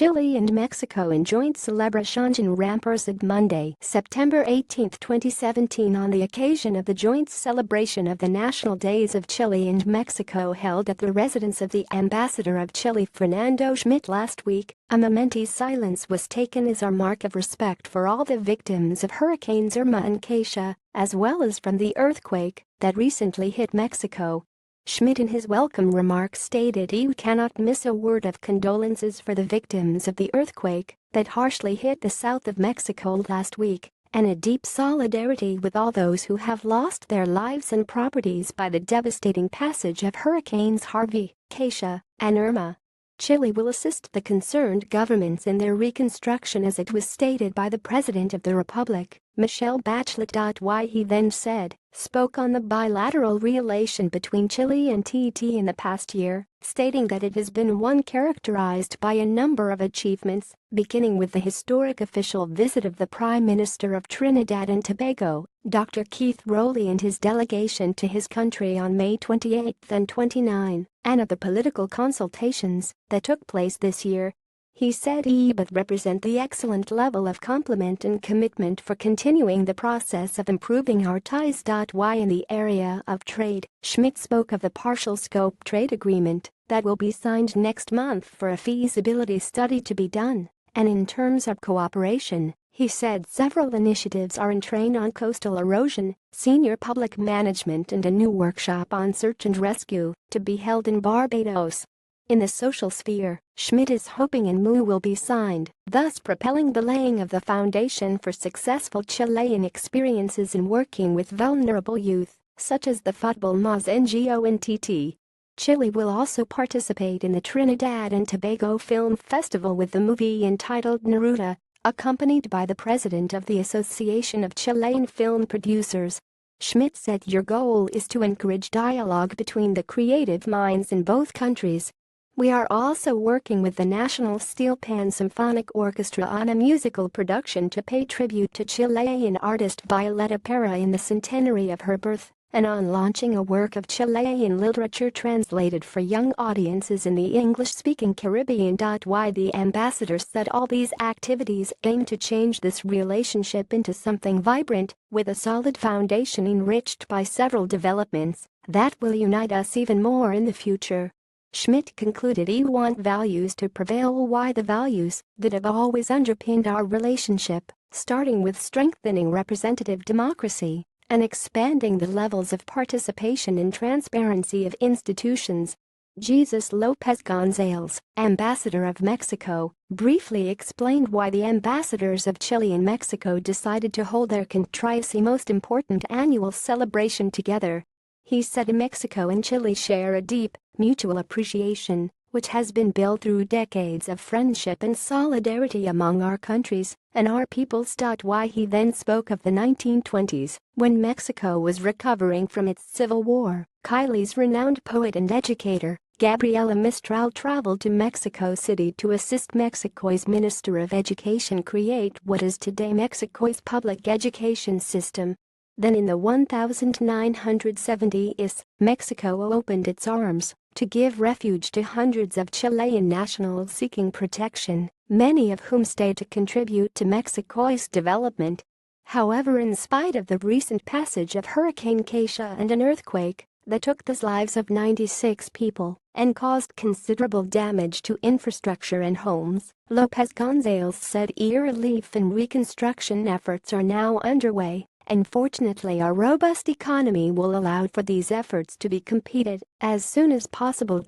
Chile and Mexico in joint celebrationJOAN RAMPERSAD Monday, September 18, 2017 on the occasion of the joint celebration of the National Days of Chile and Mexico held at the residence of the Ambassador of Chile Fernando Schmidt last week, a momentous silence was taken as a mark of respect for all the victims of Hurricanes Irma and Keisha, as well as from the earthquake that recently hit Mexico. Schmidt in his welcome remarks stated he cannot miss a word of condolences for the victims of the earthquake that harshly hit the south of Mexico last week, and a deep solidarity with all those who have lost their lives and properties by the devastating passage of Hurricanes Harvey, Keisha, and Irma. Chile will assist the concerned governments in their reconstruction, as it was stated by the President of the Republic, Michelle Bachelet. He then spoke on the bilateral relation between Chile and TT in the past year, stating that it has been one characterized by a number of achievements, beginning with the historic official visit of the Prime Minister of Trinidad and Tobago, Dr. Keith Rowley, and his delegation to his country on May 28 and 29, and of the political consultations that took place this year. He said he would represent the excellent level of complement and commitment for continuing the process of improving our ties. In the area of trade, Schmidt spoke of the partial scope trade agreement that will be signed next month for a feasibility study to be done, and in terms of cooperation, he said several initiatives are in train on coastal erosion, senior public management, and a new workshop on search and rescue to be held in Barbados. In the social sphere, Schmidt is hoping a MOU will be signed, thus propelling the laying of the foundation for successful Chilean experiences in working with vulnerable youth, such as the Football Moz NGO in TT. Chile will also participate in the Trinidad and Tobago Film Festival with the movie entitled Neruda, accompanied by the president of the Association of Chilean Film Producers. Schmidt said your goal is to encourage dialogue between the creative minds in both countries. We are also working with the National Steel Pan Symphonic Orchestra on a musical production to pay tribute to Chilean artist Violeta Parra in the centenary of her birth, and on launching a work of Chilean literature translated for young audiences in the English-speaking Caribbean. The ambassador said all these activities aim to change this relationship into something vibrant, with a solid foundation enriched by several developments that will unite us even more in the future. Schmidt concluded he want values to prevail. The values that have always underpinned our relationship, starting with strengthening representative democracy and expanding the levels of participation and transparency of institutions. Jesus Lopez Gonzalez, ambassador of Mexico, briefly explained why the ambassadors of Chile and Mexico decided to hold their country's most important annual celebration together. He said Mexico and Chile share a deep, mutual appreciation, which has been built through decades of friendship and solidarity among our countries and our peoples. He then spoke of the 1920s, when Mexico was recovering from its civil war. Chile's renowned poet and educator, Gabriela Mistral, traveled to Mexico City to assist Mexico's Minister of Education create what is today Mexico's public education system. Then in the 1970s, Mexico opened its arms to give refuge to hundreds of Chilean nationals seeking protection, many of whom stayed to contribute to Mexico's development. However, in spite of the recent passage of Hurricane Keisha and an earthquake that took the lives of 96 people and caused considerable damage to infrastructure and homes, Lopez Gonzalez said relief and reconstruction efforts are now underway. And fortunately, our robust economy will allow for these efforts to be completed as soon as possible.